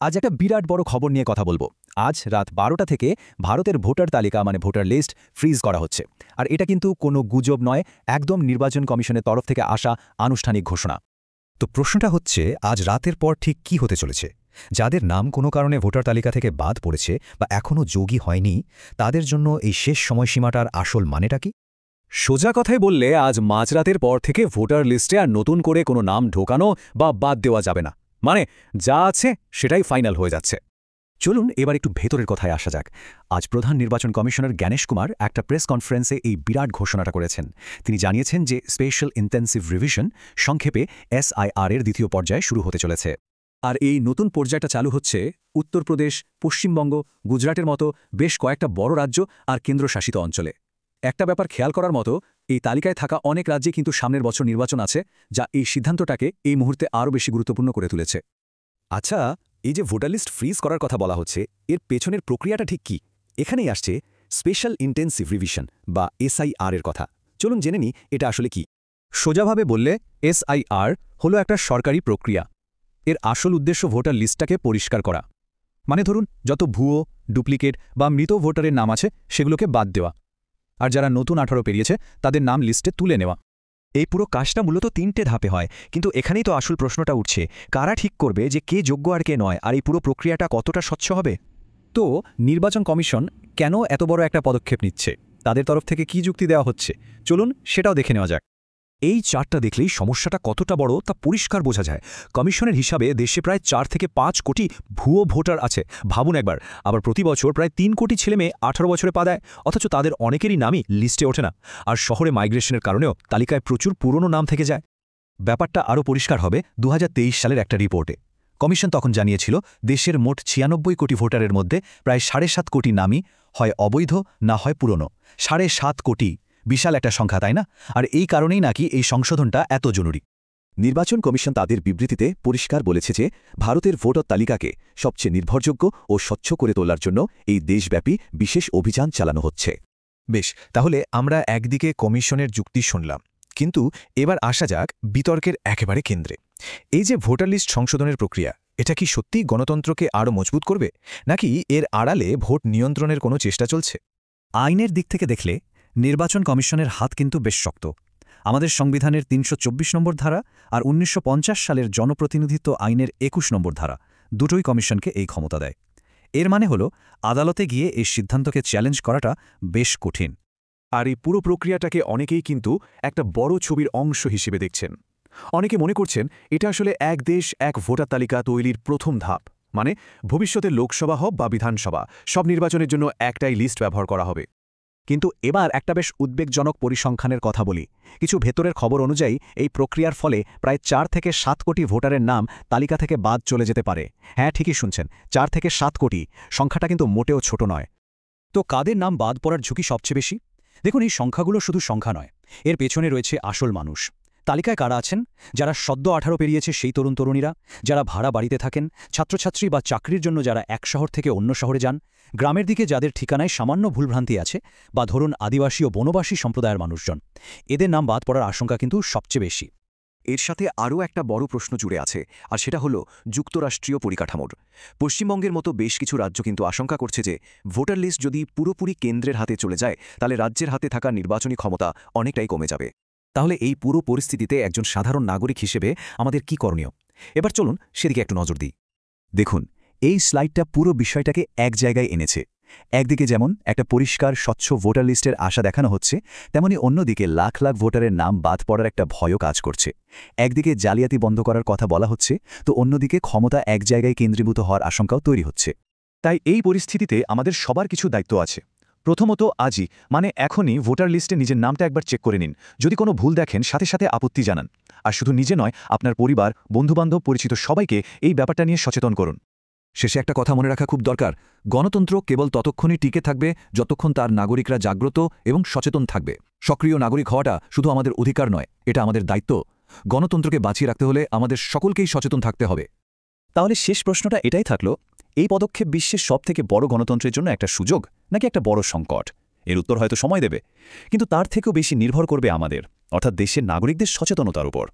আজ একটা বিরাট বড় খবর নিয়ে কথা বলবো। আজ রাত 12টা থেকে ভারতের ভোটার তালিকা ভোটার লিস্ট ফ্রিজ করা হচ্ছে। আর এটা কিন্তু কোনো গুজব নয়, একদম নির্বাচন কমিশনের তরফ থেকে আসা আনুষ্ঠানিক ঘোষণা। তো প্রশ্নটা হচ্ছে, আজ রাতের পর ঠিক কি হতে চলেছে? যাদের নাম কোনো কারণে ভোটার তালিকা থেকে বাদ পড়েছে বা এখনও যোগী হয়নি, তাদের জন্য এই শেষ সময়সীমাটার আসল মানেটা কি? সোজা কথায় বললে, আজ মাঝরাতের পর থেকে ভোটার লিস্টে আর নতুন করে কোনো নাম ঢোকানো বা বাদ দেওয়া যাবে না। যা আছে সেটাই ফাইনাল হয়ে যাচ্ছে। চলুন এবার একটু ভেতরের কথায় আসা যাক। আজ প্রধান নির্বাচন কমিশনার জ্ঞানেশ কুমার একটা প্রেস কনফারেন্সে এই বিরাট ঘোষণাটা করেছেন। তিনি জানিয়েছেন যে স্পেশাল ইন্টেন্সিভ রিভিশন, সংক্ষেপে SIR এর দ্বিতীয় পর্যায় শুরু হতে চলেছে। আর এই নতুন পর্যায়টা চালু হচ্ছে উত্তরপ্রদেশ, পশ্চিমবঙ্গ, গুজরাটের মতো বেশ কয়েকটা বড় রাজ্য আর কেন্দ্রশাসিত অঞ্চলে। একটা ব্যাপার খেয়াল করার মতো, এই তালিকায় থাকা অনেক রাজ্যে কিন্তু সামনের বছর নির্বাচন আছে, যা এই সিদ্ধান্তটাকে এই মুহূর্তে আরও বেশি গুরুত্বপূর্ণ করে তুলেছে। আচ্ছা, এই যে ভোটার লিস্ট ফ্রিজ করার কথা বলা হচ্ছে, এর পেছনের প্রক্রিয়াটা ঠিক কি? এখানেই আসছে স্পেশাল ইন্টেন্সিভ রিভিশন বা SIR এর কথা। চলুন জেনে নিই এটা আসলে কি। সোজাভাবে বললে, SIR হলো একটা সরকারি প্রক্রিয়া। এর আসল উদ্দেশ্য ভোটার লিস্টটাকে পরিষ্কার করা। ধরুন, যত ভুয়ো, ডুপ্লিকেট বা মৃত ভোটারের নাম আছে সেগুলোকে বাদ দেওয়া, আর যারা নতুন 18 পেরিয়েছে তাদের নাম লিস্টে তুলে নেওয়া। এই পুরো কাজটা মূলত 3টে ধাপে হয়, কিন্তু এখানেই তো আসল প্রশ্নটা উঠছে, কারা ঠিক করবে যে কে যোগ্য আর কে নয়, আর এই পুরো প্রক্রিয়াটা কতটা স্বচ্ছ হবে? তো নির্বাচন কমিশন কেন এত বড় একটা পদক্ষেপ নিচ্ছে? তাদের তরফ থেকে কি যুক্তি দেওয়া হচ্ছে? চলুন সেটাও দেখে নেওয়া যাক। এই চার্টটা দেখলেই সমস্যাটা কতটা বড় তা পরিষ্কার বোঝা যায়। কমিশনের হিসাবে দেশে প্রায় 4 থেকে 5 কোটি ভুয়ো ভোটার আছে। ভাবুন একবার। আবার প্রতি বছর প্রায় 3 কোটি ছেলেমেয়ে 18 বছরে পা দেয়, অথচ তাদের অনেকেরই নামই লিস্টে ওঠে না। আর শহরে মাইগ্রেশনের কারণেও তালিকায় প্রচুর পুরনো নাম থেকে যায়। ব্যাপারটা আরও পরিষ্কার হবে 2023 সালের একটা রিপোর্টে। কমিশন তখন জানিয়েছিল, দেশের মোট 96 কোটি ভোটারের মধ্যে প্রায় 7.5 কোটি নামই হয় অবৈধ না হয় পুরনো। 7.5 কোটি, বিশাল একটা সংখ্যা, তাই না? আর এই কারণেই নাকি এই সংশোধনটা এত জরুরি। নির্বাচন কমিশন তাদের বিবৃতিতে পরিষ্কার বলেছে যে ভারতের ভোটার তালিকাকে সবচেয়ে নির্ভরযোগ্য ও স্বচ্ছ করে তোলার জন্য এই দেশব্যাপী বিশেষ অভিযান চালানো হচ্ছে। বেশ, তাহলে আমরা একদিকে কমিশনের যুক্তি শুনলাম, কিন্তু এবার আসা যাক বিতর্কের একেবারে কেন্দ্রে। এই যে ভোটার লিস্ট সংশোধনের প্রক্রিয়া, এটা কি সত্যি গণতন্ত্রকে আরও মজবুত করবে, নাকি এর আড়ালে ভোট নিয়ন্ত্রণের কোনো চেষ্টা চলছে? আইনের দিক থেকে দেখলে নির্বাচন কমিশনের হাত কিন্তু বেশ শক্ত। আমাদের সংবিধানের 324 নম্বর ধারা আর 1950 সালের জনপ্রতিনিধিত্ব আইনের 21 নম্বর ধারা, দুটোই কমিশনকে এই ক্ষমতা দেয়। এর মানে হলো, আদালতে গিয়ে এই সিদ্ধান্তকে চ্যালেঞ্জ করাটা বেশ কঠিন। আর এই পুরো প্রক্রিয়াটাকে অনেকেই কিন্তু একটা বড় ছবির অংশ হিসেবে দেখছেন। অনেকে মনে করছেন এটা আসলে এক দেশ এক ভোটার তালিকা তৈরির প্রথম ধাপ। ভবিষ্যতে লোকসভা হোক বা বিধানসভা, সব নির্বাচনের জন্য একটাই লিস্ট ব্যবহার করা হবে। কিন্তু এবার একটা বেশ উদ্বেগজনক পরিসংখ্যানের কথা বলি। কিছু ভেতরের খবর অনুযায়ী এই প্রক্রিয়ার ফলে প্রায় 4 থেকে 7 কোটি ভোটারের নাম তালিকা থেকে বাদ চলে যেতে পারে। হ্যাঁ, ঠিকই শুনছেন, 4 থেকে 7 কোটি। সংখ্যাটা কিন্তু মোটেও ছোট নয়। তো কাদের নাম বাদ পড়ার ঝুঁকি সবচেয়ে বেশি? দেখুন, এই সংখ্যাগুলো শুধু সংখ্যা নয়, এর পেছনে রয়েছে আসল মানুষ। তালিকায় কারা আছেন? যারা সদ্য 18 পেরিয়েছে সেই তরুণ তরুণীরা, যারা ভাড়া বাড়িতে থাকেন, ছাত্রছাত্রী বা চাকরির জন্য যারা এক শহর থেকে অন্য শহরে যান, গ্রামের দিকে যাদের ঠিকানায় সামান্য ভুলভ্রান্তি আছে, বা ধরুন আদিবাসী ও বনবাসী সম্প্রদায়ের মানুষজন। এদের নাম বাদ পড়ার আশঙ্কা কিন্তু সবচেয়ে বেশি। এর সাথে আরও একটা বড় প্রশ্ন জুড়ে আছে, আর সেটা হলো যুক্তরাষ্ট্রীয় পরিকাঠামোর। পশ্চিমবঙ্গের মতো বেশ কিছু রাজ্য কিন্তু আশঙ্কা করছে যে ভোটার লিস্ট যদি পুরোপুরি কেন্দ্রের হাতে চলে যায়, তাহলে রাজ্যের হাতে থাকা নির্বাচনী ক্ষমতা অনেকটাই কমে যাবে। তাহলে এই পুরো পরিস্থিতিতে একজন সাধারণ নাগরিক হিসেবে আমাদের কি করণীয়? এবার চলুন সেদিকে একটু নজর দিই। দেখুন, এই স্লাইডটা পুরো বিষয়টাকে এক জায়গায় এনেছে। একদিকে যেমন একটা পরিষ্কার স্বচ্ছ ভোটার লিস্টের আশা দেখানো হচ্ছে, তেমনি অন্যদিকে লাখ লাখ ভোটারের নাম বাদ পড়ার একটা ভয়ও কাজ করছে। একদিকে জালিয়াতি বন্ধ করার কথা বলা হচ্ছে, তো অন্যদিকে ক্ষমতা এক জায়গায় কেন্দ্রীভূত হওয়ার আশঙ্কাও তৈরি হচ্ছে। তাই এই পরিস্থিতিতে আমাদের সবার কিছু দায়িত্ব আছে। প্রথমত, আজই এখনই ভোটার লিস্টে নিজের নামটা একবার চেক করে নিন। যদি কোনো ভুল দেখেন, সাথে সাথে আপত্তি জানান। আর শুধু নিজে নয়, আপনার পরিবার, বন্ধুবান্ধব, পরিচিত সবাইকে এই ব্যাপারটা নিয়ে সচেতন করুন। শেষে একটা কথা মনে রাখা খুব দরকার, গণতন্ত্র কেবল ততক্ষণই টিকে থাকবে যতক্ষণ তার নাগরিকরা জাগ্রত এবং সচেতন থাকবে। সক্রিয় নাগরিক হওয়াটা শুধু আমাদের অধিকার নয়, এটা আমাদের দায়িত্ব। গণতন্ত্রকে বাঁচিয়ে রাখতে হলে আমাদের সকলকেই সচেতন থাকতে হবে। তাহলে শেষ প্রশ্নটা এটাই থাকলো, এই পদক্ষেপ বিশ্বের সবথেকে বড় গণতন্ত্রের জন্য একটা সুযোগ, নাকি একটা বড় সংকট? এর উত্তর হয়তো সময় দেবে, কিন্তু তার থেকেও বেশি নির্ভর করবে আমাদের, অর্থাৎ দেশের নাগরিকদের সচেতনতার উপর।